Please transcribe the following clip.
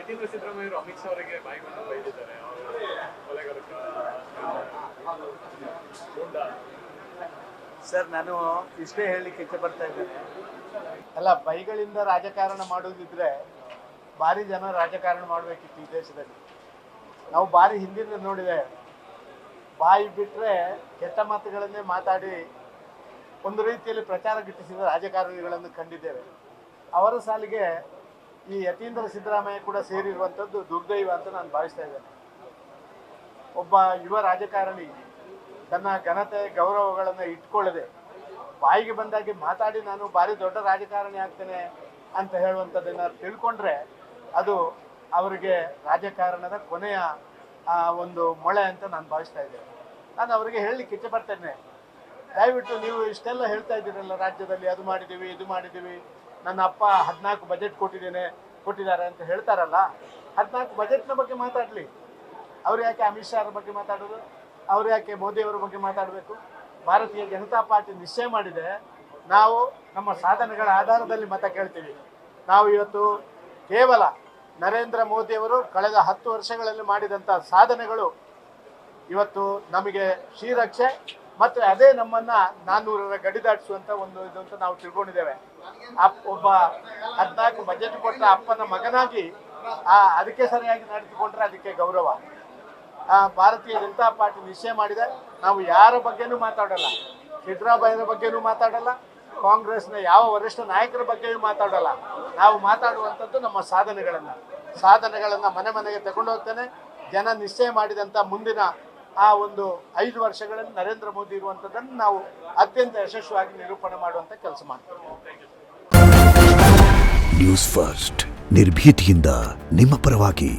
ಯತೀಂದ್ರ ಸಿದ್ದರಾಮಯ್ಯರು ಅಮಿತ್ ಶಾ ಅವರಿಗೆ ಬಾಯಿಗೊಂಡು ಬೈದಿದ್ದಾರೆ. ಸರ್, ನಾನು ಇಷ್ಟೇ ಹೇಳಲಿಕ್ಕೆ ಇಚ್ಛೆ ಪಡ್ತಾ ಇದ್ದೇನೆ. ಅಲ್ಲ, ಬೈಗಳಿಂದ ರಾಜಕಾರಣ ಮಾಡುವುದಿದ್ರೆ ಭಾರಿ ಜನ ರಾಜಕಾರಣ ಮಾಡಬೇಕಿತ್ತು ಈ ದೇಶದಲ್ಲಿ. ನಾವು ಭಾರಿ ಹಿಂದಿನ ನೋಡಿದೆ, ಬಾಯಿ ಬಿಟ್ಟರೆ ಕೆಟ್ಟ ಮಾತುಗಳನ್ನೇ ಮಾತಾಡಿ ಒಂದು ರೀತಿಯಲ್ಲಿ ಪ್ರಚಾರ ಗಿಟ್ಟಿಸಿದ ರಾಜಕಾರಣಿಗಳನ್ನು ಕಂಡಿದ್ದೇವೆ. ಅವರ ಸಾಲಿಗೆ ಈ ಯತೀಂದ್ರ ಸಿದ್ದರಾಮಯ್ಯ ಕೂಡ ಸೇರಿರುವಂಥದ್ದು ದುರ್ದೈವ ಅಂತ ನಾನು ಭಾವಿಸ್ತಾ ಇದ್ದೇನೆ. ಒಬ್ಬ ಯುವ ರಾಜಕಾರಣಿ ತನ್ನ ಘನತೆ ಗೌರವಗಳನ್ನು ಇಟ್ಕೊಳ್ಳದೆ ಬಾಯಿಗೆ ಬಂದಾಗೆ ಮಾತಾಡಿ ನಾನು ಭಾರಿ ದೊಡ್ಡ ರಾಜಕಾರಣಿ ಆಗ್ತೇನೆ ಅಂತ ಹೇಳುವಂಥದ್ದನ್ನು ತಿಳ್ಕೊಂಡ್ರೆ ಅದು ಅವರಿಗೆ ರಾಜಕಾರಣದ ಕೊನೆಯ ಒಂದು ಮೊಳೆ ಅಂತ ನಾನು ಭಾವಿಸ್ತಾ ಇದ್ದೇನೆ. ನಾನು ಅವರಿಗೆ ಹೇಳಲಿಕ್ಕೆ ಇಚ್ಛೆ ಪಡ್ತೇನೆ, ದಯವಿಟ್ಟು ನೀವು ಇಷ್ಟೆಲ್ಲ ಹೇಳ್ತಾ ಇದ್ದೀರಲ್ಲ, ರಾಜ್ಯದಲ್ಲಿ ಅದು ಮಾಡಿದ್ದೀವಿ ಇದು ಮಾಡಿದ್ದೀವಿ, ನನ್ನ ಅಪ್ಪ 14 ಬಜೆಟ್ ಕೊಟ್ಟಿದ್ದಾರೆ ಅಂತ ಹೇಳ್ತಾರಲ್ಲ, 14 ಬಜೆಟ್ನ ಬಗ್ಗೆ ಮಾತಾಡಲಿ. ಅವ್ರು ಯಾಕೆ ಅಮಿತ್ ಶಾ ಅವ್ರ ಬಗ್ಗೆ ಮಾತಾಡೋದು? ಅವ್ರು ಯಾಕೆ ಮೋದಿಯವರ ಬಗ್ಗೆ ಮಾತಾಡಬೇಕು? ಭಾರತೀಯ ಜನತಾ ಪಾರ್ಟಿ ನಿಶ್ಚಯ ಮಾಡಿದೆ, ನಾವು ನಮ್ಮ ಸಾಧನೆಗಳ ಆಧಾರದಲ್ಲಿ ಮತ ಕೇಳ್ತೀವಿ. ನಾವು ಇವತ್ತು ಕೇವಲ ನರೇಂದ್ರ ಮೋದಿಯವರು ಕಳೆದ 10 ವರ್ಷಗಳಲ್ಲಿ ಮಾಡಿದಂಥ ಸಾಧನೆಗಳು ಇವತ್ತು ನಮಗೆ ಶ್ರೀರಕ್ಷೆ ಮತ್ತು ಅದೇ ನಮ್ಮನ್ನು 400ರ ಗಡಿ ದಾಟಿಸುವಂಥ ಒಂದು ಇದು ಅಂತ ನಾವು ತಿಳ್ಕೊಂಡಿದ್ದೇವೆ. ಒಬ್ಬ 14 ಬಜೆಟ್ ಕೊಟ್ಟ ಅಪ್ಪನ ಮಗನಾಗಿ ಅದಕ್ಕೆ ಸರಿಯಾಗಿ ನಡೆದುಕೊಂಡ್ರೆ ಅದಕ್ಕೆ ಗೌರವ. ಭಾರತೀಯ ಜನತಾ ಪಾರ್ಟಿ ನಿಶ್ಚಯ ಮಾಡಿದೆ, ನಾವು ಯಾರ ಬಗ್ಗೆನೂ ಮಾತಾಡಲ್ಲ, ಸಿದ್ದರಾಮಯ್ಯರ ಬಗ್ಗೆನೂ ಮಾತಾಡಲ್ಲ, ಕಾಂಗ್ರೆಸ್ನ ಯಾವ ವರಿಷ್ಠ ನಾಯಕರ ಬಗ್ಗೆಯೂ ಮಾತಾಡಲ್ಲ. ನಾವು ಮಾತಾಡುವಂಥದ್ದು ನಮ್ಮ ಸಾಧನೆಗಳನ್ನು ಮನೆ ಮನೆಗೆ ತಗೊಂಡು ಹೋಗ್ತೇನೆ. ಜನ ನಿಶ್ಚಯ ಮಾಡಿದಂಥ ಮುಂದಿನ ಒಂದು 5 ವರ್ಷಗಳಲ್ಲಿ ನರೇಂದ್ರ ಮೋದಿ ಇರುವಂಥದ್ದನ್ನು ನಾವು ಅತ್ಯಂತ ಯಶಸ್ವಿಯಾಗಿ ನಿರೂಪಣೆ ಮಾಡುವಂಥ ಕೆಲಸ ಮಾಡ್ತೇವೆ. ನ್ಯೂಸ್ ಫಸ್ಟ್, ನಿರ್ಭೀತಿಯಿಂದ ನಿಮ್ಮ ಪರವಾಗಿ.